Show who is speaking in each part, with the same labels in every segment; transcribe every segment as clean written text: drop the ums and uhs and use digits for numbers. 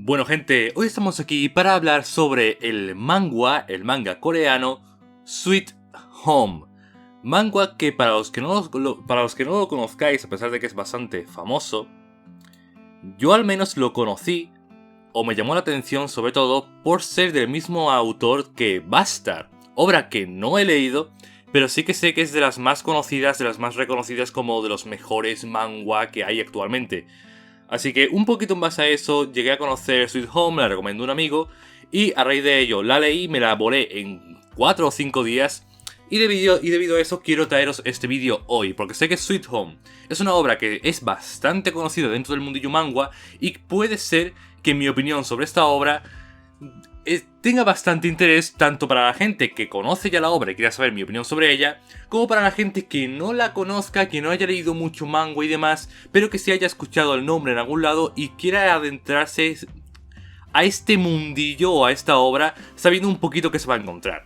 Speaker 1: Bueno gente, hoy estamos aquí para hablar sobre el manga coreano Sweet Home. Manga que para los que no lo conozcáis, a pesar de que es bastante famoso, yo al menos lo conocí o me llamó la atención sobre todo por ser del mismo autor que Bastard, obra que no he leído, pero sí que sé que es de las más conocidas, de las más reconocidas como de los mejores manga que hay actualmente. Así que un poquito en base a eso llegué a conocer Sweet Home, me la recomendó un amigo y a raíz de ello la leí, me la volé en 4 o 5 días y debido a eso quiero traeros este vídeo hoy, porque sé que Sweet Home es una obra que es bastante conocida dentro del mundillo manga y puede ser que mi opinión sobre esta obra tenga bastante interés tanto para la gente que conoce ya la obra y quiera saber mi opinión sobre ella, como para la gente que no la conozca, que no haya leído mucho manga y demás, pero que sí haya escuchado el nombre en algún lado y quiera adentrarse a este mundillo o a esta obra sabiendo un poquito qué se va a encontrar.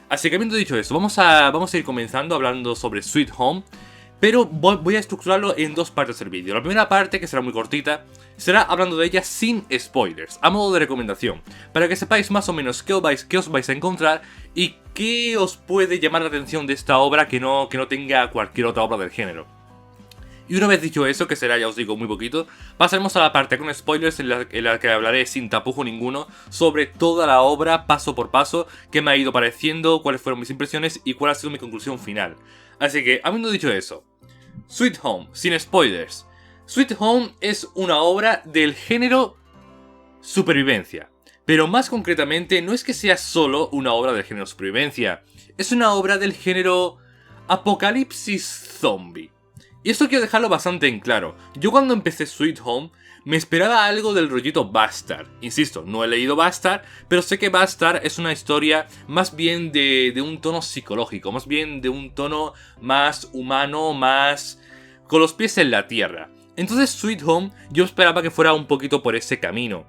Speaker 1: Así que habiendo dicho eso, vamos a ir comenzando hablando sobre Sweet Home, pero voy a estructurarlo en dos partes del vídeo. La primera parte, que será muy cortita, será hablando de ella sin spoilers, a modo de recomendación, para que sepáis más o menos qué os vais a encontrar y qué os puede llamar la atención de esta obra que no tenga cualquier otra obra del género. Y una vez dicho eso, que será, ya os digo, muy poquito, pasaremos a la parte con spoilers en la que hablaré sin tapujo ninguno sobre toda la obra, paso por paso, qué me ha ido pareciendo, cuáles fueron mis impresiones y cuál ha sido mi conclusión final. Así que, habiendo dicho eso, Sweet Home, sin spoilers. Sweet Home es una obra del género supervivencia, pero más concretamente no es que sea solo una obra del género supervivencia, es una obra del género apocalipsis zombie. Y esto quiero dejarlo bastante en claro. Yo cuando empecé Sweet Home me esperaba algo del rollito Bastard. Insisto, no he leído Bastard, pero sé que Bastard es una historia más bien de un tono psicológico, más bien de un tono más humano, más con los pies en la tierra. Entonces Sweet Home yo esperaba que fuera un poquito por ese camino,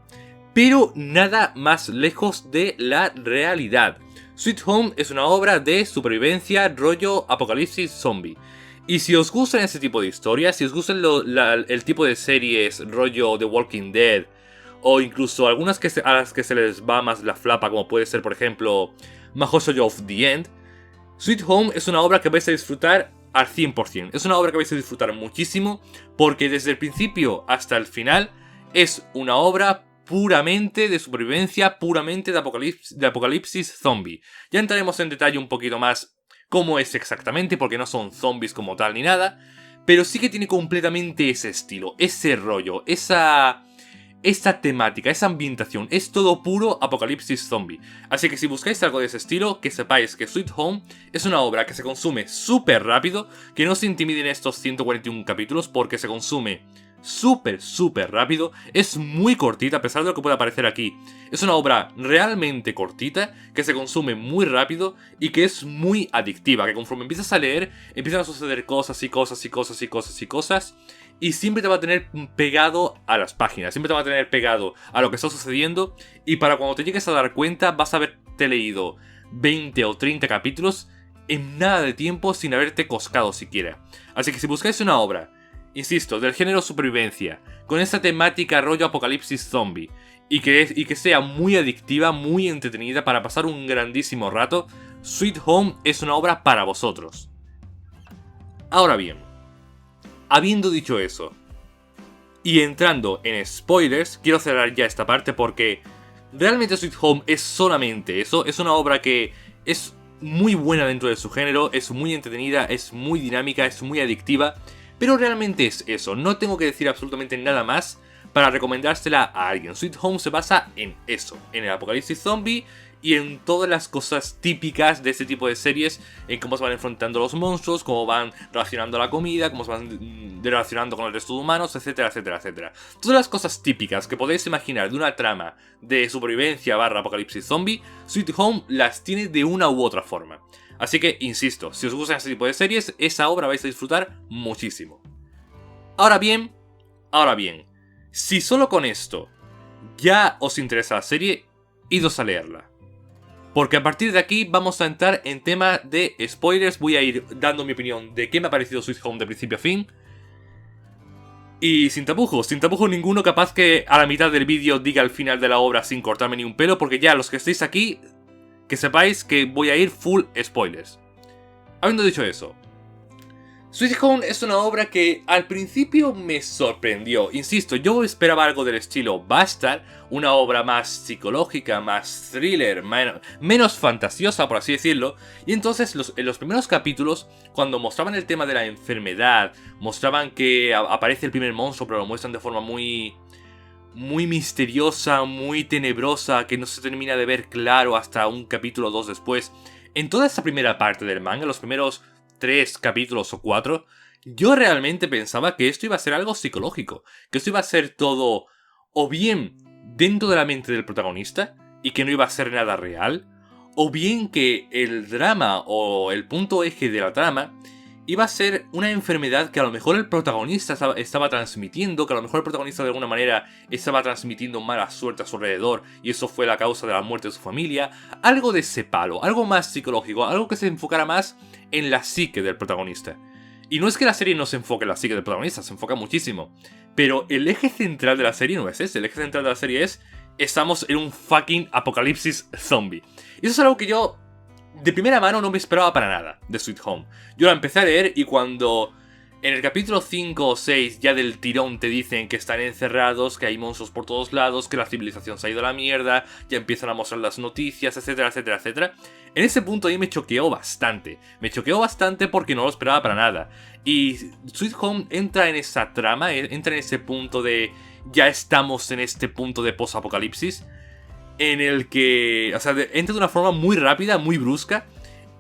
Speaker 1: pero nada más lejos de la realidad. Sweet Home es una obra de supervivencia rollo apocalipsis zombie. Y si os gustan ese tipo de historias, si os gustan el tipo de series rollo The Walking Dead, o incluso algunas a las que se les va más la flapa, como puede ser por ejemplo Mahoushoujo of the End, Sweet Home es una obra que vais a disfrutar al 100%. Es una obra que vais a disfrutar muchísimo porque desde el principio hasta el final es una obra puramente de supervivencia, puramente de apocalipsis zombie. Ya entraremos en detalle un poquito más cómo es exactamente, porque no son zombies como tal ni nada, pero sí que tiene completamente ese estilo, ese rollo, esa temática, esa ambientación, es todo puro apocalipsis zombie. Así que si buscáis algo de ese estilo, que sepáis que Sweet Home es una obra que se consume súper rápido, que no se intimiden estos 141 capítulos porque se consume súper rápido, es muy cortita a pesar de lo que pueda parecer aquí. Es una obra realmente cortita, que se consume muy rápido y que es muy adictiva, que conforme empiezas a leer, empiezan a suceder cosas y siempre te va a tener pegado a las páginas, siempre te va a tener pegado a lo que está sucediendo y para cuando te llegues a dar cuenta vas a haberte leído 20 o 30 capítulos en nada de tiempo sin haberte coscado siquiera. Así que si buscáis una obra, insisto, del género supervivencia, con esta temática rollo apocalipsis zombie, y que sea muy adictiva, muy entretenida para pasar un grandísimo rato, Sweet Home es una obra para vosotros. Ahora bien, habiendo dicho eso, y entrando en spoilers, quiero cerrar ya esta parte porque realmente Sweet Home es solamente eso, es una obra que es muy buena dentro de su género, es muy entretenida, es muy dinámica, es muy adictiva, pero realmente es eso, no tengo que decir absolutamente nada más para recomendársela a alguien. Sweet Home se basa en eso, en el apocalipsis zombie y en todas las cosas típicas de este tipo de series, en cómo se van enfrentando los monstruos, cómo van relacionando la comida, cómo se van relacionando con el resto de humanos, etcétera. Todas las cosas típicas que podéis imaginar de una trama de supervivencia / apocalipsis zombie, Sweet Home las tiene de una u otra forma. Así que, insisto, si os gustan este tipo de series, esa obra vais a disfrutar muchísimo. Ahora bien, si solo con esto ya os interesa la serie, idos a leerla. Porque a partir de aquí vamos a entrar en tema de spoilers, voy a ir dando mi opinión de qué me ha parecido Sweet Home de principio a fin. Y sin tapujos ninguno, capaz que a la mitad del vídeo diga el final de la obra sin cortarme ni un pelo, porque ya los que estéis aquí, que sepáis que voy a ir full spoilers. Habiendo dicho eso, Sweet Home es una obra que al principio me sorprendió. Insisto, yo esperaba algo del estilo Bastard, una obra más psicológica, más thriller, menos fantasiosa, por así decirlo. Y entonces en los primeros capítulos, cuando mostraban el tema de la enfermedad, mostraban que aparece el primer monstruo, pero lo muestran de forma muy misteriosa, muy tenebrosa, que no se termina de ver claro hasta un capítulo o dos después. En toda esa primera parte del manga, los primeros 3 capítulos o 4, yo realmente pensaba que esto iba a ser algo psicológico, que esto iba a ser todo o bien dentro de la mente del protagonista y que no iba a ser nada real, o bien que el drama o el punto eje de la trama iba a ser una enfermedad que a lo mejor el protagonista estaba transmitiendo, que a lo mejor el protagonista de alguna manera estaba transmitiendo mala suerte a su alrededor y eso fue la causa de la muerte de su familia. Algo de ese palo, algo más psicológico, algo que se enfocara más en la psique del protagonista. Y no es que la serie no se enfoque en la psique del protagonista, se enfoca muchísimo. Pero el eje central de la serie no es ese, el eje central de la serie es: estamos en un fucking apocalipsis zombie. Y eso es algo que yo de primera mano no me esperaba para nada de Sweet Home. Yo la empecé a leer y cuando en el capítulo 5 o 6 ya del tirón te dicen que están encerrados, que hay monstruos por todos lados, que la civilización se ha ido a la mierda, ya empiezan a mostrar las noticias, etcétera, etcétera, etcétera. En ese punto ahí me choqueó bastante. Me choqueó bastante porque no lo esperaba para nada. Y Sweet Home entra en esa trama, entra en ese punto de ya estamos en este punto de post-apocalipsis, en el que, o sea, entra de una forma muy rápida, muy brusca.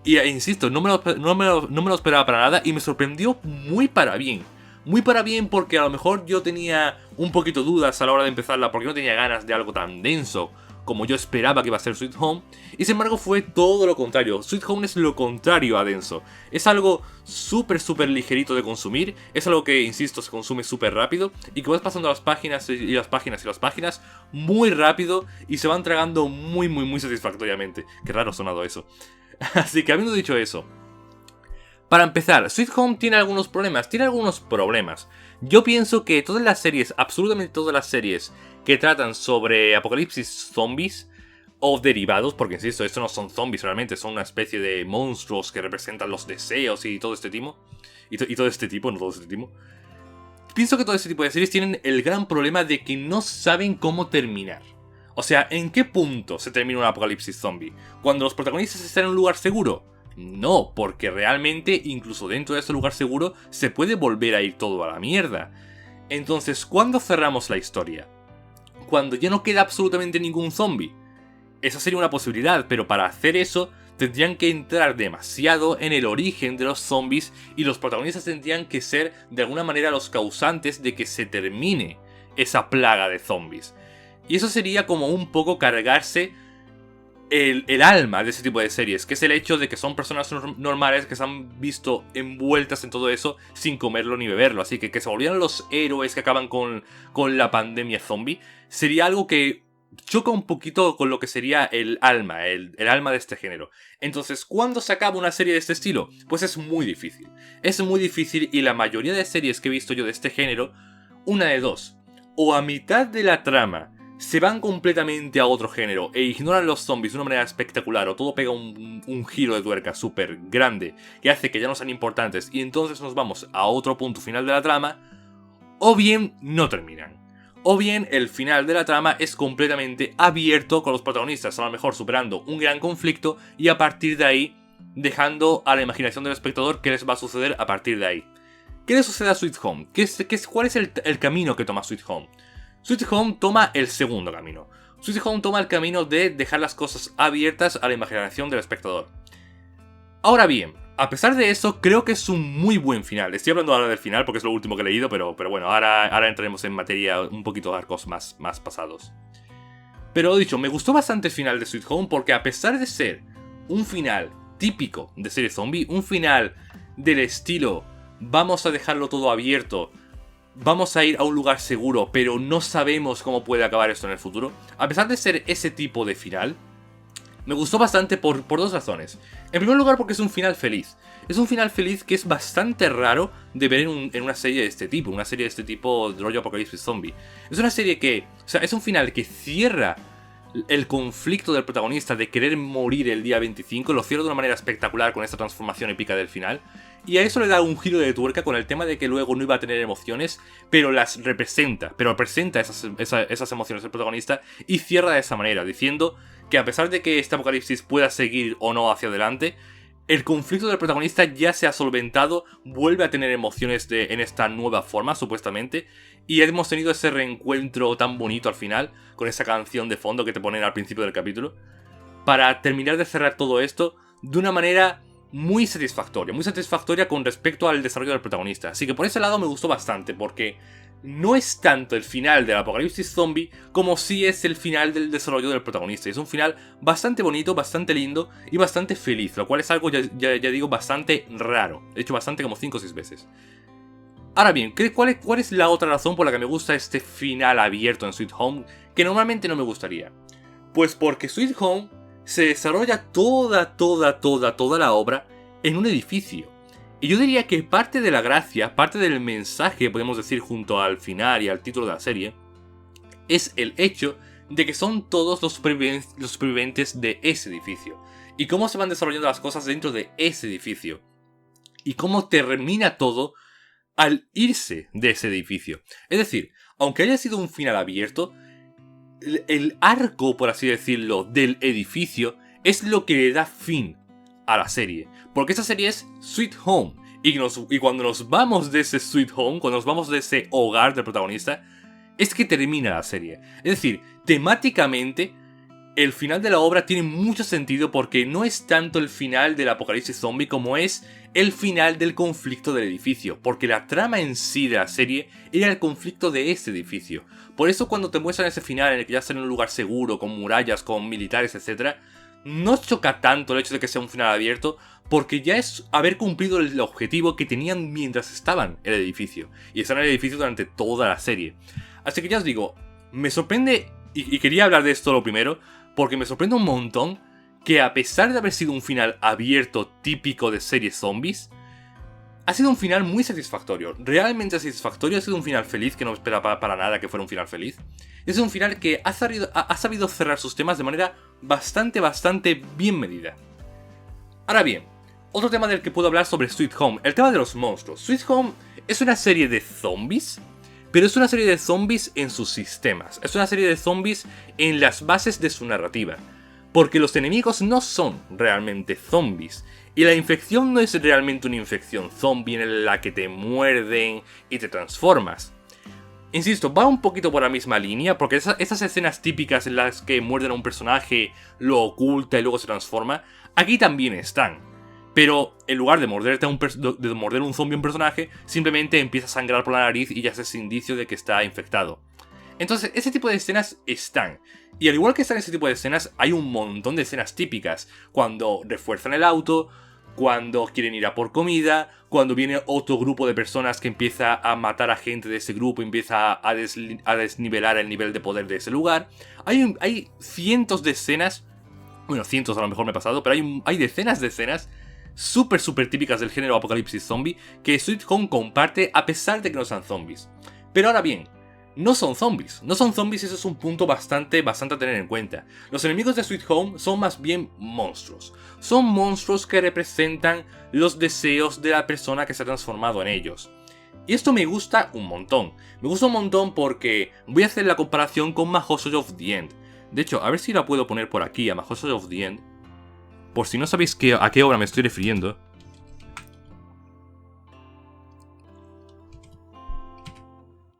Speaker 1: Y insisto, no me lo esperaba para nada y me sorprendió muy para bien. Muy para bien porque a lo mejor yo tenía un poquito dudas a la hora de empezarla porque no tenía ganas de algo tan denso como yo esperaba que iba a ser Sweet Home. Y sin embargo fue todo lo contrario. Sweet Home es lo contrario a denso. Es algo súper ligerito de consumir. Es algo que, insisto, se consume súper rápido. Y que vas pasando las páginas y las páginas y las páginas muy rápido. Y se van tragando muy satisfactoriamente. Qué raro ha sonado eso. Así que habiendo dicho eso, para empezar, Sweet Home tiene algunos problemas. Yo pienso que todas las series, absolutamente todas las series que tratan sobre apocalipsis zombies o derivados, porque insisto, estos no son zombies realmente, son una especie de monstruos que representan los deseos y todo este tipo. Pienso que todo este tipo de series tienen el gran problema de que no saben cómo terminar. O sea, ¿en qué punto se termina un apocalipsis zombie? ¿Cuando los protagonistas están en un lugar seguro? No, porque realmente, incluso dentro de ese lugar seguro, se puede volver a ir todo a la mierda. Entonces, ¿cuándo cerramos la historia? Cuando ya no queda absolutamente ningún zombie. Esa sería una posibilidad, pero para hacer eso tendrían que entrar demasiado en el origen de los zombies y los protagonistas tendrían que ser de alguna manera los causantes de que se termine esa plaga de zombies. Y eso sería como un poco cargarse el alma de ese tipo de series, que es el hecho de que son personas normales que se han visto envueltas en todo eso sin comerlo ni beberlo. Así que se volvieran los héroes que acaban con la pandemia zombie sería algo que choca un poquito con lo que sería el alma, el alma de este género. Entonces, ¿cuándo se acaba una serie de este estilo? Pues es muy difícil. Es muy difícil y la mayoría de series que he visto yo de este género, una de dos. O a mitad de la trama se van completamente a otro género e ignoran los zombies de una manera espectacular, o todo pega un giro de tuerca súper grande que hace que ya no sean importantes y entonces nos vamos a otro punto final de la trama, o bien no terminan. O bien el final de la trama es completamente abierto con los protagonistas a lo mejor superando un gran conflicto y a partir de ahí dejando a la imaginación del espectador qué les va a suceder a partir de ahí. ¿Qué le sucede a Sweet Home? ¿Cuál es el camino que toma Sweet Home? Sweet Home toma el segundo camino. Sweet Home toma el camino de dejar las cosas abiertas a la imaginación del espectador. Ahora bien, a pesar de eso, creo que es un muy buen final. Estoy hablando ahora del final porque es lo último que he leído, pero bueno, ahora entraremos en materia un poquito de arcos más pasados. Pero dicho, me gustó bastante el final de Sweet Home porque a pesar de ser un final típico de serie zombie, un final del estilo vamos a dejarlo todo abierto, vamos a ir a un lugar seguro, pero no sabemos cómo puede acabar esto en el futuro. A pesar de ser ese tipo de final, Me gustó bastante por dos razones. En primer lugar porque es un final feliz. Es un final feliz que es bastante raro de ver en una serie de este tipo. Una serie de este tipo de rollo Apocalipsis Zombie. Es una serie que... O sea, es un final que cierra el conflicto del protagonista de querer morir el día 25. Lo cierra de una manera espectacular con esta transformación épica del final. Y a eso le da un giro de tuerca con el tema de que luego no iba a tener emociones, pero las representa. Pero presenta esas emociones del protagonista y cierra de esa manera, diciendo que a pesar de que este apocalipsis pueda seguir o no hacia adelante, el conflicto del protagonista ya se ha solventado, vuelve a tener emociones en esta nueva forma, supuestamente, y hemos tenido ese reencuentro tan bonito al final, con esa canción de fondo que te ponen al principio del capítulo, para terminar de cerrar todo esto de una manera muy satisfactoria con respecto al desarrollo del protagonista. Así que por ese lado me gustó bastante, porque no es tanto el final del apocalipsis zombie como sí es el final del desarrollo del protagonista. Y es un final bastante bonito, bastante lindo y bastante feliz, lo cual es algo, ya digo, bastante raro. De hecho, bastante como 5 o 6 veces. Ahora bien, ¿cuál es la otra razón por la que me gusta este final abierto en Sweet Home que normalmente no me gustaría? Pues porque Sweet Home se desarrolla toda la obra en un edificio. Y yo diría que parte de la gracia, parte del mensaje, podemos decir, junto al final y al título de la serie, es el hecho de que son todos los supervivientes de ese edificio. Y cómo se van desarrollando las cosas dentro de ese edificio. Y cómo termina todo al irse de ese edificio. Es decir, aunque haya sido un final abierto, el arco, por así decirlo, del edificio es lo que le da fin a la serie. Porque esta serie es Sweet Home. Y cuando nos vamos de ese Sweet Home, cuando nos vamos de ese hogar del protagonista, es que termina la serie. Es decir, temáticamente, el final de la obra tiene mucho sentido porque no es tanto el final del apocalipsis zombie como es el final del conflicto del edificio. Porque la trama en sí de la serie era el conflicto de ese edificio. Por eso cuando te muestran ese final en el que ya están en un lugar seguro, con murallas, con militares, etc., no choca tanto el hecho de que sea un final abierto, porque ya es haber cumplido el objetivo que tenían mientras estaban en el edificio. Y están en el edificio durante toda la serie. Así que ya os digo, me sorprende, y quería hablar de esto lo primero, porque me sorprende un montón que a pesar de haber sido un final abierto típico de series zombies, ha sido un final muy satisfactorio, realmente satisfactorio, ha sido un final feliz, que no esperaba para nada que fuera un final feliz. Es un final que ha sabido cerrar sus temas de manera bastante bien medida. Ahora bien, otro tema del que puedo hablar sobre Sweet Home, el tema de los monstruos. Sweet Home es una serie de zombies, pero es una serie de zombies en sus sistemas, es una serie de zombies en las bases de su narrativa. Porque los enemigos no son realmente zombies. Y la infección no es realmente una infección zombie en la que te muerden y te transformas. Insisto, va un poquito por la misma línea, porque esas escenas típicas en las que muerden a un personaje, lo oculta y luego se transforma, aquí también están. Pero en lugar de morder un zombie a un personaje, simplemente empieza a sangrar por la nariz y ya es indicio de que está infectado. Entonces, ese tipo de escenas están. Y al igual que están ese tipo de escenas, hay un montón de escenas típicas. Cuando refuerzan el auto, cuando quieren ir a por comida, cuando viene otro grupo de personas que empieza a matar a gente de ese grupo, empieza a desnivelar el nivel de poder de ese lugar. Hay cientos de escenas, bueno, cientos a lo mejor me he pasado, pero hay decenas de escenas súper típicas del género apocalipsis zombie que Sweet Home comparte a pesar de que no sean zombies. Pero ahora bien, no son zombies y eso es un punto bastante a tener en cuenta. Los enemigos de Sweet Home son más bien monstruos. Son monstruos que representan los deseos de la persona que se ha transformado en ellos. Y esto me gusta un montón. Me gusta un montón porque voy a hacer la comparación con Mahousery of the End. De hecho, a ver si la puedo poner por aquí, a Mahousery of the End. Por si no sabéis a qué obra me estoy refiriendo.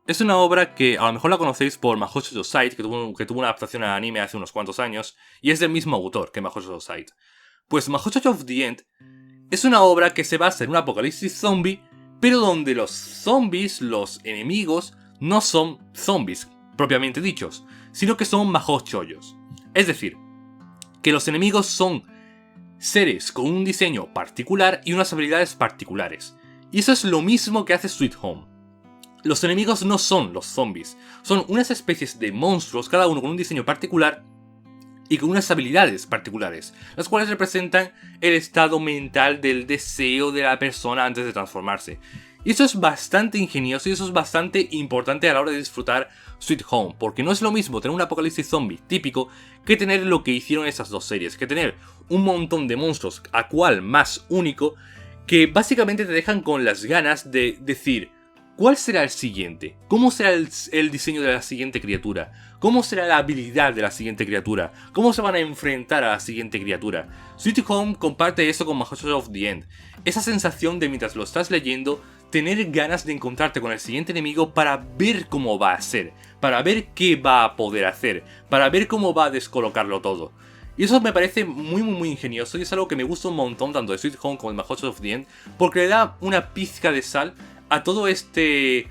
Speaker 1: Es una obra que a lo mejor la conocéis por Mahousery Society, que tuvo una adaptación al anime hace unos cuantos años, y es del mismo autor que Mahousery Society. Pues Mahousery of the End es una obra que se basa en un apocalipsis zombie, pero donde los zombies, los enemigos, no son zombies propiamente dichos, sino que son mahoushoulyos. Es decir, que los enemigos son seres con un diseño particular y unas habilidades particulares. Y eso es lo mismo que hace Sweet Home. Los enemigos no son los zombies, son unas especies de monstruos, cada uno con un diseño particular, y con unas habilidades particulares, las cuales representan el estado mental del deseo de la persona antes de transformarse. Y eso es bastante ingenioso y eso es bastante importante a la hora de disfrutar Sweet Home, porque no es lo mismo tener un apocalipsis zombie típico que tener lo que hicieron esas dos series, que tener un montón de monstruos, a cual más único, que básicamente te dejan con las ganas de decir, ¿cuál será el siguiente? ¿Cómo será el diseño de la siguiente criatura? ¿Cómo será la habilidad de la siguiente criatura? ¿Cómo se van a enfrentar a la siguiente criatura? Sweet Home comparte eso con Mahjong of the End. Esa sensación de mientras lo estás leyendo, tener ganas de encontrarte con el siguiente enemigo para ver cómo va a ser, para ver qué va a poder hacer, para ver cómo va a descolocarlo todo. Y eso me parece muy ingenioso y es algo que me gusta un montón tanto de Sweet Home como de Mahjong of the End, porque le da una pizca de sal a todo este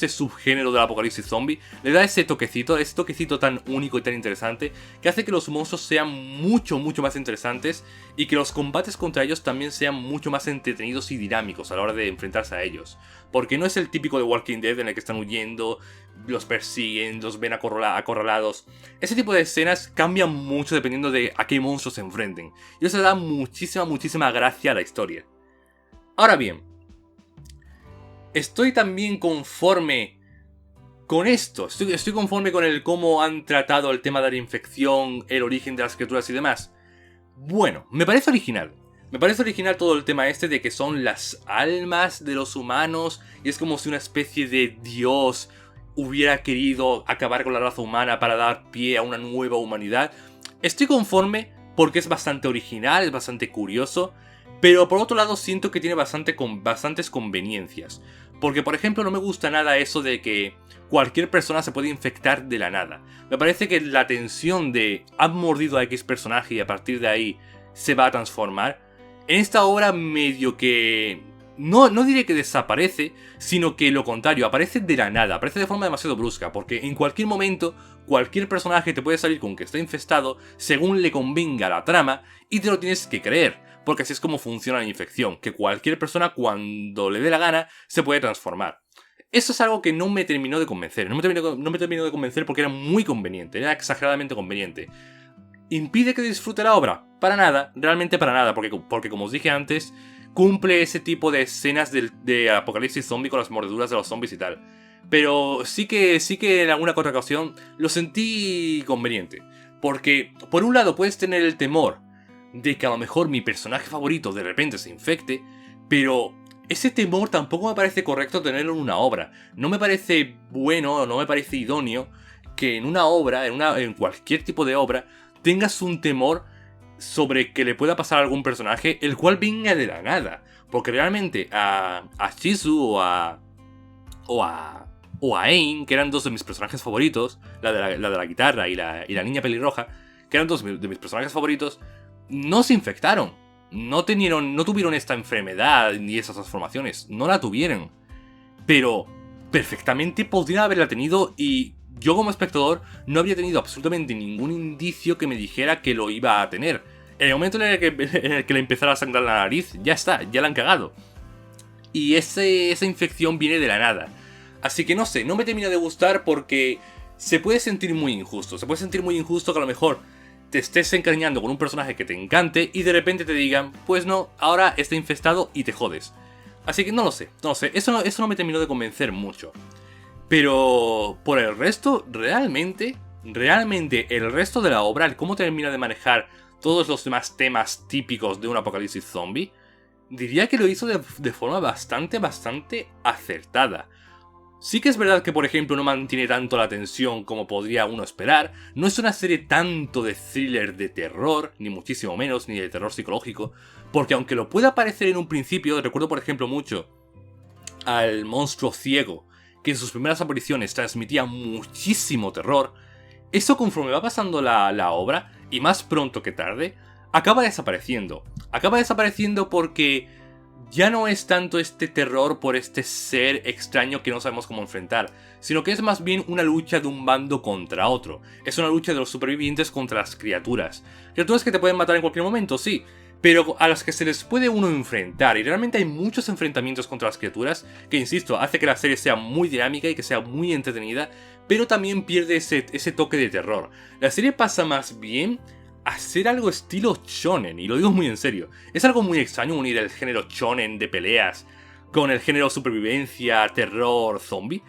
Speaker 1: subgénero del apocalipsis zombie, le da ese toquecito tan único y tan interesante que hace que los monstruos sean mucho más interesantes y que los combates contra ellos también sean mucho más entretenidos y dinámicos a la hora de enfrentarse a ellos. Porque no es el típico de Walking Dead en el que están huyendo, los persiguen, los ven acorralados. Ese tipo de escenas cambian mucho dependiendo de a qué monstruos se enfrenten. Y eso le da muchísima gracia a la historia. Ahora bien, estoy también conforme con esto. Estoy conforme con el cómo han tratado el tema de la infección, el origen de las criaturas y demás. Bueno, me parece original. Me parece original todo el tema este de que son las almas de los humanos y es como si una especie de dios hubiera querido acabar con la raza humana para dar pie a una nueva humanidad. Estoy conforme porque es bastante original, es bastante curioso, pero por otro lado siento que tiene bastantes conveniencias. Porque, por ejemplo, no me gusta nada eso de que cualquier persona se puede infectar de la nada. Me parece que la tensión de han mordido a X personaje y a partir de ahí se va a transformar, en esta obra medio que no diré que desaparece, sino que lo contrario, aparece de la nada, aparece de forma demasiado brusca, porque en cualquier momento cualquier personaje te puede salir con que está infestado según le convenga la trama y te lo tienes que creer. Porque así es como funciona la infección, que cualquier persona cuando le dé la gana se puede transformar. Eso es algo que no me terminó de convencer, no me terminó de convencer porque era muy conveniente, era exageradamente conveniente. ¿Impide que disfrute la obra? Para nada, realmente para nada, porque como os dije antes, cumple ese tipo de escenas de apocalipsis zombie con las mordeduras de los zombies y tal. Pero sí que en alguna otra ocasión lo sentí conveniente. Porque, por un lado, puedes tener el temor de que a lo mejor mi personaje favorito de repente se infecte, pero ese temor tampoco me parece correcto tenerlo en una obra. No me parece bueno, no me parece idóneo que en una obra, en cualquier tipo de obra, tengas un temor sobre que le pueda pasar a algún personaje, el cual venga de la nada. Porque realmente a Shizu o a Ain, que eran dos de mis personajes favoritos, la de la guitarra y la niña pelirroja, que eran dos de mis personajes favoritos, no se infectaron. No tuvieron esta enfermedad ni esas transformaciones. No la tuvieron. Pero perfectamente podrían haberla tenido y yo como espectador no habría tenido absolutamente ningún indicio que me dijera que lo iba a tener. En el momento en el que le empezara a sangrar la nariz, ya está, ya la han cagado. Y esa infección viene de la nada. Así que no sé, no me termina de gustar porque se puede sentir muy injusto. Se puede sentir muy injusto que a lo mejor te estés encariñando con un personaje que te encante y de repente te digan, pues no, ahora está infestado y te jodes. Así que no lo sé, eso no me terminó de convencer mucho. Pero por el resto, realmente el resto de la obra, el cómo termina de manejar todos los demás temas típicos de un apocalipsis zombie, diría que lo hizo de forma bastante acertada. Sí que es verdad que, por ejemplo, no mantiene tanto la tensión como podría uno esperar, no es una serie tanto de thriller de terror, ni muchísimo menos, ni de terror psicológico, porque aunque lo pueda parecer en un principio, recuerdo por ejemplo mucho al monstruo ciego, que en sus primeras apariciones transmitía muchísimo terror, eso conforme va pasando la obra, y más pronto que tarde, acaba desapareciendo. Acaba desapareciendo porque ya no es tanto este terror por este ser extraño que no sabemos cómo enfrentar, sino que es más bien una lucha de un bando contra otro. Es una lucha de los supervivientes contra las criaturas. Criaturas que te pueden matar en cualquier momento, sí, pero a las que se les puede uno enfrentar, y realmente hay muchos enfrentamientos contra las criaturas, que insisto, hace que la serie sea muy dinámica y que sea muy entretenida, pero también pierde ese toque de terror. La serie pasa más bien a ser algo estilo shonen, y lo digo muy en serio. Es algo muy extraño unir el género shonen de peleas con el género supervivencia, terror, zombie,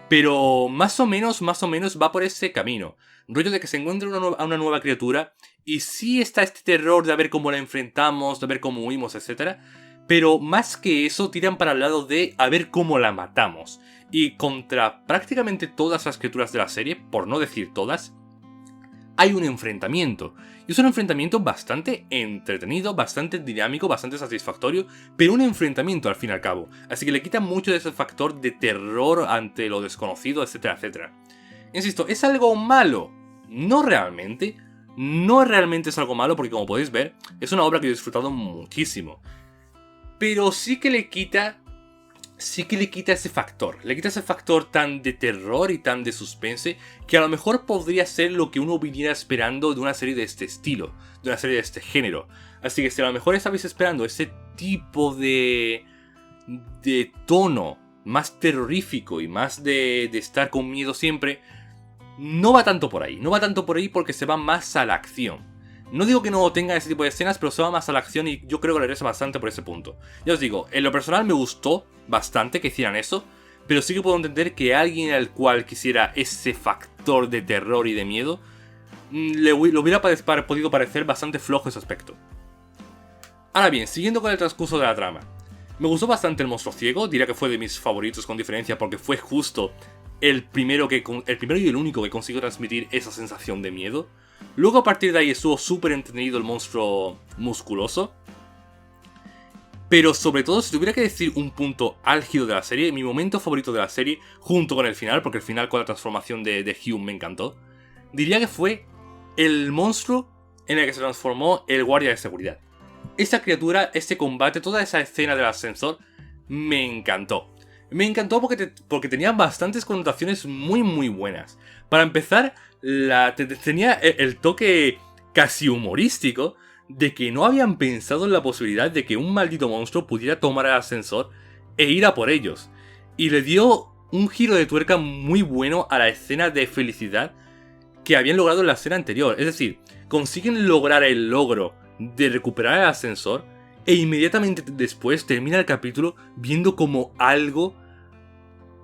Speaker 1: pero más o menos va por ese camino. Rollo de que se encuentra a una nueva criatura y sí está este terror de a ver cómo la enfrentamos, de ver cómo huimos, etc. Pero más que eso tiran para el lado de a ver cómo la matamos. Y contra prácticamente todas las criaturas de la serie, por no decir todas, hay un enfrentamiento. Y es un enfrentamiento bastante entretenido, bastante dinámico, bastante satisfactorio, pero un enfrentamiento al fin y al cabo. Así que le quita mucho de ese factor de terror ante lo desconocido, etcétera, etcétera. Insisto, ¿es algo malo? No realmente. No realmente es algo malo porque, como podéis ver, es una obra que he disfrutado muchísimo. Pero sí que le quita ese factor. Le quita ese factor tan de terror y tan de suspense que a lo mejor podría ser lo que uno viniera esperando de una serie de este estilo, de una serie de este género. Así que si a lo mejor estabais esperando ese tipo de tono más terrorífico y más de estar con miedo siempre, no va tanto por ahí. No va tanto por ahí porque se va más a la acción. No digo que no tenga ese tipo de escenas, pero se va más a la acción y yo creo que le regresa bastante por ese punto. Ya os digo, en lo personal me gustó bastante que hicieran eso, pero sí que puedo entender que alguien al cual quisiera ese factor de terror y de miedo, le hubiera podido parecer bastante flojo ese aspecto. Ahora bien, siguiendo con el transcurso de la trama. Me gustó bastante el monstruo ciego, diría que fue de mis favoritos con diferencia porque fue justo el primero y el único que consiguió transmitir esa sensación de miedo. Luego a partir de ahí estuvo súper entretenido el monstruo musculoso. Pero sobre todo, si tuviera que decir un punto álgido de la serie, mi momento favorito de la serie, junto con el final, porque el final con la transformación de Hume me encantó, diría que fue el monstruo en el que se transformó el guardia de seguridad. Esa criatura, ese combate, toda esa escena del ascensor, me encantó. Me encantó porque tenía bastantes connotaciones muy buenas. Para empezar, tenía el toque casi humorístico de que no habían pensado en la posibilidad de que un maldito monstruo pudiera tomar el ascensor e ir a por ellos. Y le dio un giro de tuerca muy bueno a la escena de felicidad que habían logrado en la escena anterior. Es decir, consiguen lograr el logro de recuperar el ascensor e inmediatamente después termina el capítulo viendo como algo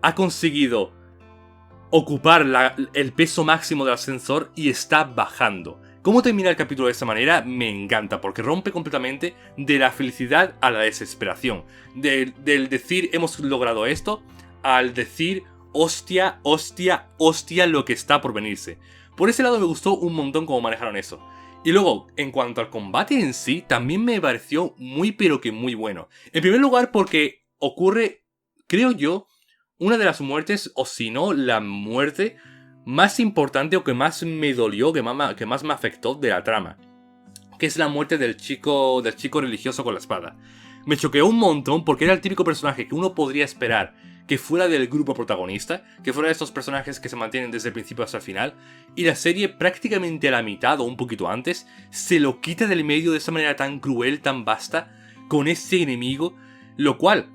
Speaker 1: ha conseguido ocupar el peso máximo del ascensor y está bajando. Cómo termina el capítulo de esta manera me encanta, porque rompe completamente de la felicidad a la desesperación. Del decir hemos logrado esto, al decir hostia lo que está por venirse. Por ese lado me gustó un montón cómo manejaron eso. Y luego, en cuanto al combate en sí, también me pareció muy pero que muy bueno. En primer lugar porque ocurre, creo yo, una de las muertes, o si no, la muerte más importante o que más me dolió, que más me afectó de la trama. Que es la muerte del chico religioso con la espada. Me choqueó un montón porque era el típico personaje que uno podría esperar que fuera del grupo protagonista, que fuera de estos personajes que se mantienen desde el principio hasta el final, y la serie prácticamente a la mitad o un poquito antes, se lo quita del medio de esa manera tan cruel, tan vasta, con ese enemigo, lo cual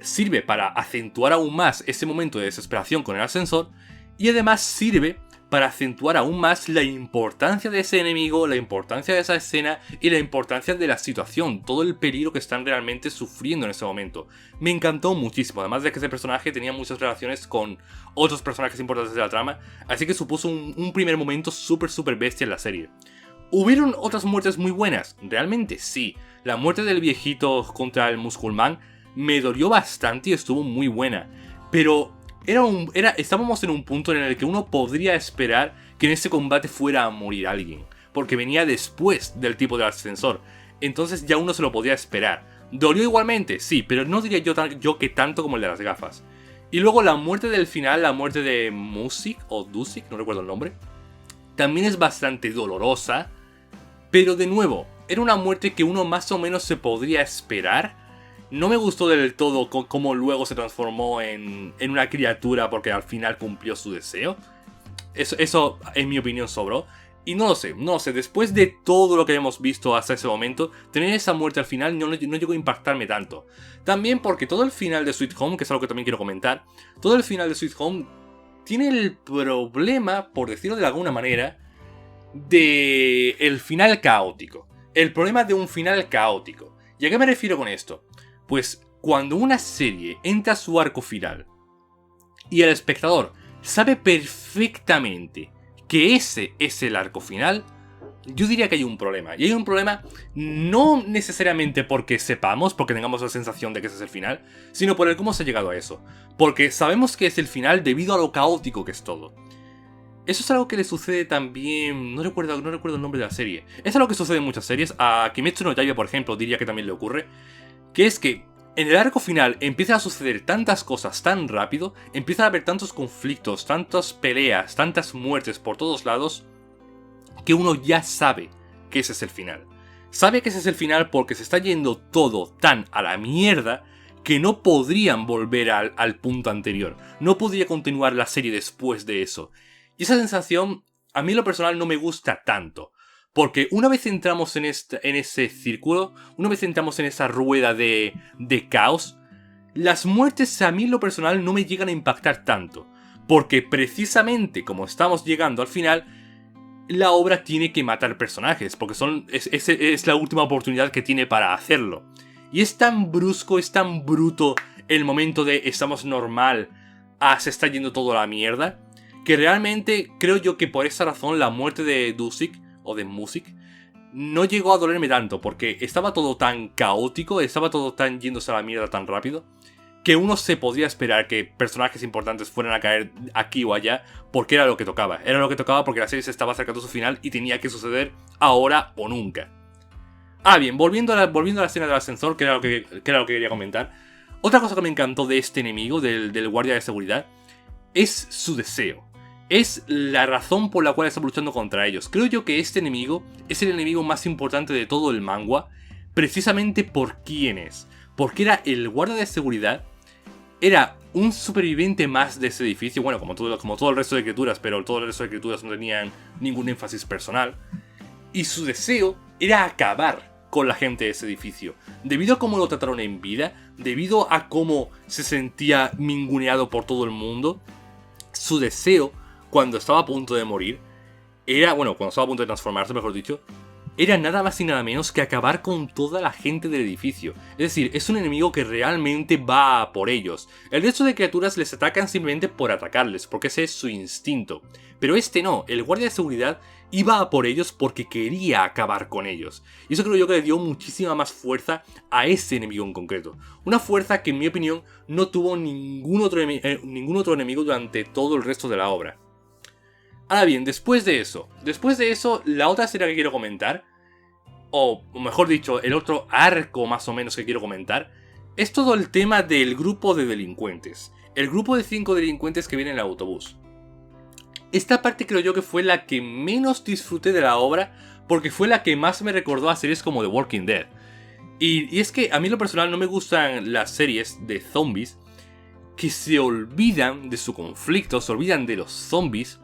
Speaker 1: sirve para acentuar aún más ese momento de desesperación con el ascensor, y además sirve para acentuar aún más la importancia de ese enemigo, la importancia de esa escena y la importancia de la situación, todo el peligro que están realmente sufriendo en ese momento. Me encantó muchísimo, además de que ese personaje tenía muchas relaciones con otros personajes importantes de la trama, así que supuso un primer momento súper bestia en la serie. ¿Hubieron otras muertes muy buenas? Realmente sí. La muerte del viejito contra el Musculman me dolió bastante y estuvo muy buena, pero estábamos en un punto en el que uno podría esperar que en ese combate fuera a morir alguien, porque venía después del tipo del ascensor, entonces ya uno se lo podía esperar. ¿Dolió igualmente? Sí, pero no diría yo que tanto como el de las gafas. Y luego la muerte del final, la muerte de Music o Dusik, no recuerdo el nombre, también es bastante dolorosa, pero de nuevo, era una muerte que uno más o menos se podría esperar. No me gustó del todo cómo luego se transformó en una criatura porque al final cumplió su deseo. Eso en mi opinión sobró. Y no lo sé, después de todo lo que hemos visto hasta ese momento, tener esa muerte al final no llegó a impactarme tanto. También porque todo el final de Sweet Home, que es algo que también quiero comentar, todo el final de Sweet Home tiene el problema, por decirlo de alguna manera, de el final caótico. El problema de un final caótico. ¿Y a qué me refiero con esto? Pues cuando una serie entra a su arco final y el espectador sabe perfectamente que ese es el arco final, yo diría que hay un problema. Y hay un problema no necesariamente porque sepamos, porque tengamos la sensación de que ese es el final, sino por el cómo se ha llegado a eso. Porque sabemos que es el final debido a lo caótico que es todo. Eso es algo que le sucede también... No recuerdo el nombre de la serie. Es algo que sucede en muchas series. A Kimetsu no Yaiba, por ejemplo, diría que también le ocurre. Que es que en el arco final empiezan a suceder tantas cosas tan rápido, empiezan a haber tantos conflictos, tantas peleas, tantas muertes por todos lados, que uno ya sabe que ese es el final. Sabe que ese es el final porque se está yendo todo tan a la mierda que no podrían volver al punto anterior. No podría continuar la serie después de eso. Y esa sensación, a mí en lo personal no me gusta tanto. Porque una vez entramos en ese círculo, una vez entramos en esa rueda de caos, las muertes a mí en lo personal no me llegan a impactar tanto. Porque precisamente como estamos llegando al final, la obra tiene que matar personajes, porque es la última oportunidad que tiene para hacerlo. Y es tan brusco, es tan bruto el momento de estamos normal a se está yendo todo a la mierda, que realmente creo yo que por esa razón la muerte de Dusik, o de Musik, no llegó a dolerme tanto, porque estaba todo tan caótico, estaba todo tan yéndose a la mierda tan rápido, que uno se podría esperar que personajes importantes fueran a caer aquí o allá, porque era lo que tocaba. Era lo que tocaba porque la serie se estaba acercando a su final y tenía que suceder ahora o nunca. Ah, bien, volviendo a la escena del ascensor, que era lo que quería comentar. Otra cosa que me encantó de este enemigo, del guardia de seguridad, es su deseo. Es la razón por la cual está luchando contra ellos. Creo yo que este enemigo es el enemigo más importante de todo el manga, precisamente por quién es. Porque era el guardia de seguridad, era un superviviente más de ese edificio, bueno, como todo el resto de criaturas, pero todo el resto de criaturas no tenían ningún énfasis personal. Y su deseo era acabar con la gente de ese edificio. Debido a cómo lo trataron en vida, debido a cómo se sentía ninguneado por todo el mundo, su deseo, cuando estaba a punto de morir, cuando estaba a punto de transformarse, mejor dicho, era nada más y nada menos que acabar con toda la gente del edificio. Es decir, es un enemigo que realmente va a por ellos. El resto de criaturas les atacan simplemente por atacarles, porque ese es su instinto. Pero este no, el guardia de seguridad iba a por ellos porque quería acabar con ellos. Y eso creo yo que le dio muchísima más fuerza a ese enemigo en concreto. Una fuerza que en mi opinión no tuvo ningún otro enemigo durante todo el resto de la obra. Ahora bien, después de eso, la otra serie que quiero comentar, o mejor dicho, el otro arco más o menos que quiero comentar, es todo el tema del grupo de delincuentes. El grupo de 5 delincuentes que viene en el autobús. Esta parte creo yo que fue la que menos disfruté de la obra, porque fue la que más me recordó a series como The Walking Dead. Y es que a mí en lo personal no me gustan las series de zombies que se olvidan de su conflicto, se olvidan de los zombies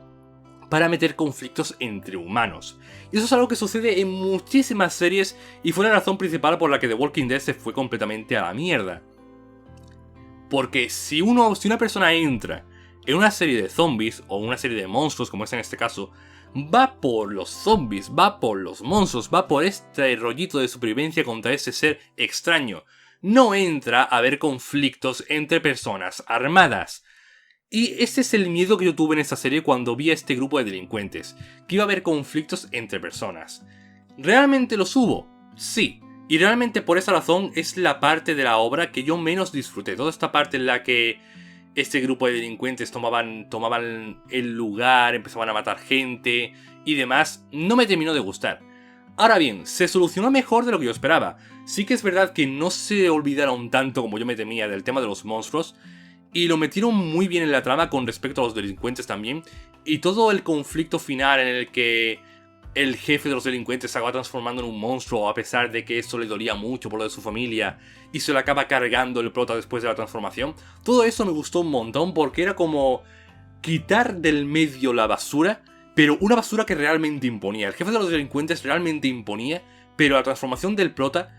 Speaker 1: para meter conflictos entre humanos. Y eso es algo que sucede en muchísimas series y fue la razón principal por la que The Walking Dead se fue completamente a la mierda. Porque si una persona entra en una serie de zombies o una serie de monstruos, como es en este caso, va por los zombies, va por los monstruos, va por este rollito de supervivencia contra ese ser extraño. No entra a ver conflictos entre personas armadas. Y ese es el miedo que yo tuve en esta serie cuando vi a este grupo de delincuentes, que iba a haber conflictos entre personas. ¿Realmente los hubo? Sí. Y realmente por esa razón es la parte de la obra que yo menos disfruté. Toda esta parte en la que este grupo de delincuentes tomaban el lugar, empezaban a matar gente y demás, no me terminó de gustar. Ahora bien, se solucionó mejor de lo que yo esperaba. Sí que es verdad que no se olvidaron tanto como yo me temía del tema de los monstruos, y lo metieron muy bien en la trama con respecto a los delincuentes también. Y todo el conflicto final en el que el jefe de los delincuentes se acaba transformando en un monstruo a pesar de que eso le dolía mucho por lo de su familia y se lo acaba cargando el prota después de la transformación. Todo eso me gustó un montón porque era como quitar del medio la basura, pero una basura que realmente imponía. El jefe de los delincuentes realmente imponía, pero la transformación del prota...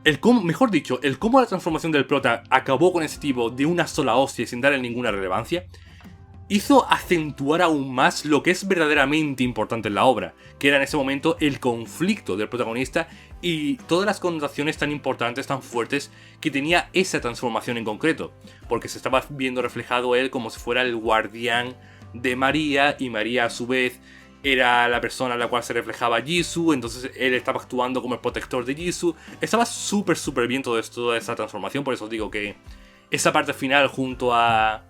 Speaker 1: el cómo la transformación del prota acabó con ese tipo de una sola hostia sin darle ninguna relevancia, hizo acentuar aún más lo que es verdaderamente importante en la obra, que era en ese momento el conflicto del protagonista y todas las connotaciones tan importantes, tan fuertes que tenía esa transformación en concreto, porque se estaba viendo reflejado él como si fuera el guardián de María, y María a su vez era la persona en la cual se reflejaba Jisoo, entonces él estaba actuando como el protector de Jisoo. Estaba súper bien toda esa transformación, por eso os digo que esa parte final junto al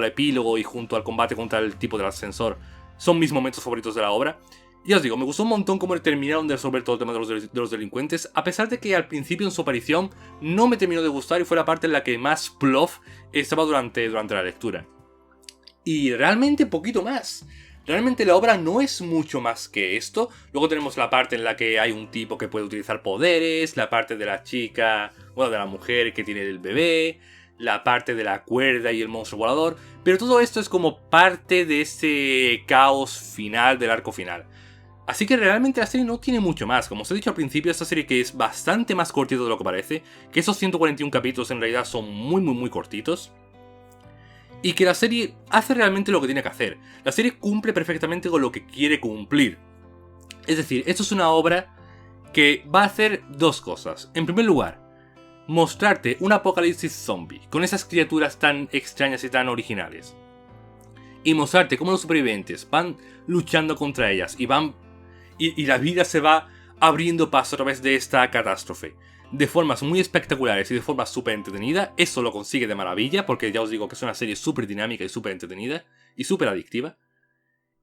Speaker 1: epílogo y junto al combate contra el tipo del ascensor son mis momentos favoritos de la obra. Ya os digo, me gustó un montón cómo terminaron de resolver todo el tema de los delincuentes, a pesar de que al principio en su aparición no me terminó de gustar y fue la parte en la que más plof estaba durante la lectura. Y realmente poquito más. Realmente la obra no es mucho más que esto. Luego tenemos la parte en la que hay un tipo que puede utilizar poderes, la parte de la chica, bueno, de la mujer que tiene el bebé, la parte de la cuerda y el monstruo volador, pero todo esto es como parte de ese caos final del arco final. Así que realmente la serie no tiene mucho más. Como os he dicho al principio, esta serie que es bastante más cortita de lo que parece, que esos 141 capítulos en realidad son muy cortitos, y que la serie hace realmente lo que tiene que hacer. La serie cumple perfectamente con lo que quiere cumplir. Es decir, esto es una obra que va a hacer dos cosas. En primer lugar, mostrarte un apocalipsis zombie con esas criaturas tan extrañas y tan originales. Y mostrarte cómo los supervivientes van luchando contra ellas y la vida se va abriendo paso a través de esta catástrofe. De formas muy espectaculares y de forma súper entretenida. Eso lo consigue de maravilla, porque ya os digo que es una serie súper dinámica y súper entretenida y súper adictiva.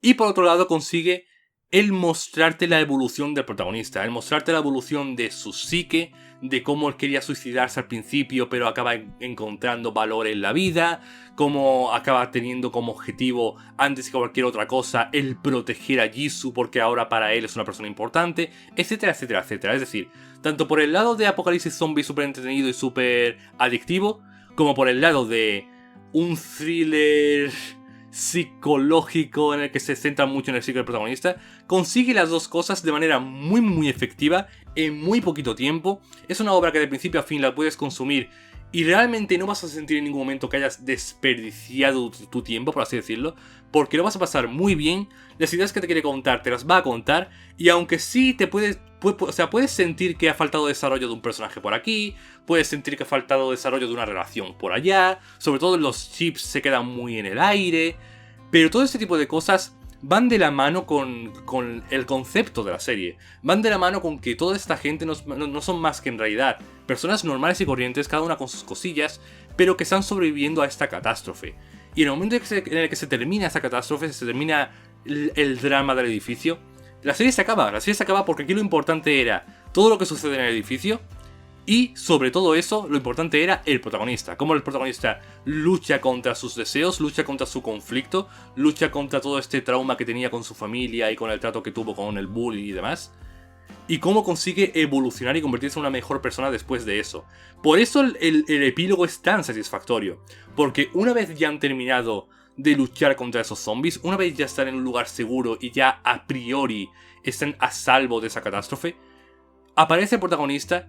Speaker 1: Y por otro lado consigue el mostrarte la evolución del protagonista, el mostrarte la evolución de su psique, de cómo él quería suicidarse al principio pero acaba encontrando valor en la vida, cómo acaba teniendo como objetivo, antes que cualquier otra cosa, el proteger a Jisoo porque ahora para él es una persona importante, etcétera. Es decir, tanto por el lado de Apocalipsis Zombie súper entretenido y súper adictivo, como por el lado de un thriller psicológico en el que se centra mucho en el ciclo del protagonista, consigue las dos cosas de manera muy efectiva en muy poquito tiempo. Es una obra que de principio a fin la puedes consumir y realmente no vas a sentir en ningún momento que hayas desperdiciado tu tiempo, por así decirlo, porque lo vas a pasar muy bien. Las ideas que te quiere contar te las va a contar, y aunque sí te puedes sentir que ha faltado desarrollo de un personaje por aquí, puedes sentir que ha faltado desarrollo de una relación por allá, sobre todo los chips se quedan muy en el aire, pero todo este tipo de cosas van de la mano con el concepto de la serie. Van de la mano con que toda esta gente no son más que en realidad personas normales y corrientes, cada una con sus cosillas, pero que están sobreviviendo a esta catástrofe. Y en el momento en el que se termina esa catástrofe, se termina el drama del edificio, la serie se acaba porque aquí lo importante era todo lo que sucede en el edificio. Y sobre todo eso, lo importante era el protagonista. Cómo el protagonista lucha contra sus deseos, lucha contra su conflicto, lucha contra todo este trauma que tenía con su familia y con el trato que tuvo con el bully y demás. Y cómo consigue evolucionar y convertirse en una mejor persona después de eso. Por eso el epílogo es tan satisfactorio. Porque una vez ya han terminado de luchar contra esos zombies, una vez ya están en un lugar seguro y ya a priori están a salvo de esa catástrofe, aparece el protagonista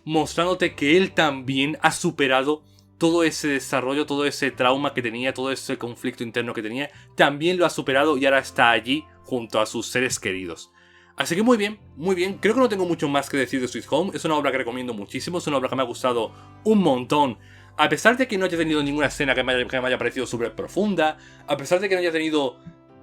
Speaker 1: mostrándote que él también ha superado todo ese desarrollo, todo ese trauma que tenía, todo ese conflicto interno que tenía, también lo ha superado y ahora está allí junto a sus seres queridos. Así que muy bien, creo que no tengo mucho más que decir de Sweet Home, es una obra que recomiendo muchísimo, es una obra que me ha gustado un montón, a pesar de que no haya tenido ninguna escena que me haya parecido súper profunda, a pesar de que no haya tenido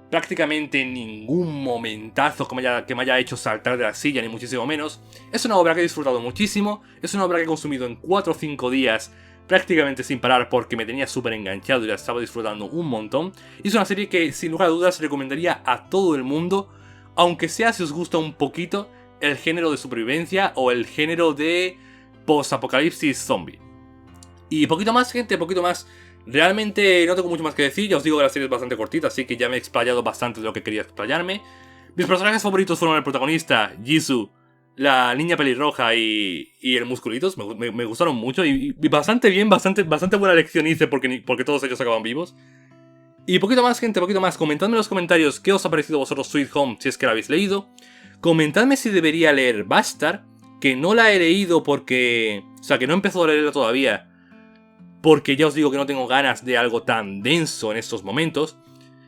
Speaker 1: prácticamente ningún momentazo que me haya hecho saltar de la silla, ni muchísimo menos. Es una obra que he disfrutado muchísimo, es una obra que he consumido en 4 o 5 días prácticamente sin parar porque me tenía súper enganchado y la estaba disfrutando un montón. Y es una serie que sin lugar a dudas recomendaría a todo el mundo, aunque sea si os gusta un poquito el género de supervivencia o el género de post-apocalipsis zombie. Y poquito más, gente, poquito más. Realmente no tengo mucho más que decir, ya os digo que la serie es bastante cortita, así que ya me he explayado bastante de lo que quería explayarme. Mis personajes favoritos fueron el protagonista, Jisoo, la niña pelirroja y el Musculitos, me gustaron mucho y bastante bien, bastante buena elección hice porque todos ellos acaban vivos. Y poquito más, gente, poquito más. Comentadme en los comentarios qué os ha parecido a vosotros Sweet Home si es que la habéis leído. Comentadme si debería leer Bastard, que no la he leído porque... O sea, que no he empezado a leerla todavía. porque ya os digo que no tengo ganas de algo tan denso en estos momentos.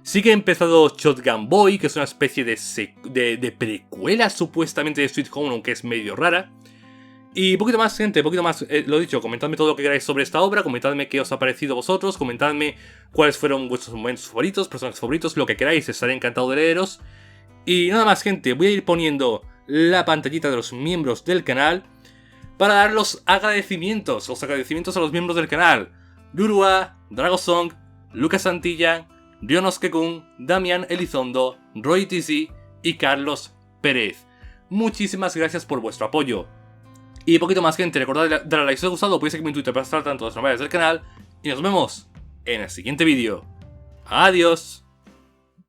Speaker 1: Sí que he empezado Shotgun Boy, que es una especie de precuela supuestamente de Sweet Home, aunque es medio rara. Y poquito más, gente, poquito más, lo dicho, comentadme todo lo que queráis sobre esta obra, comentadme qué os ha parecido a vosotros, comentadme cuáles fueron vuestros momentos favoritos, personajes favoritos, lo que queráis, estaré encantado de leeros. Y nada más, gente, voy a ir poniendo la pantallita de los miembros del canal para dar los agradecimientos a los miembros del canal. Lurua, Dragosong, Lucas Santilla, Rionosuke-kun, Damián Elizondo, Roy TC y Carlos Pérez. Muchísimas gracias por vuestro apoyo. Y poquito más, gente, recordad darle a like si os ha gustado, podéis seguirme en Twitter para estar tanto de las novedades del canal. Y nos vemos en el siguiente vídeo. Adiós.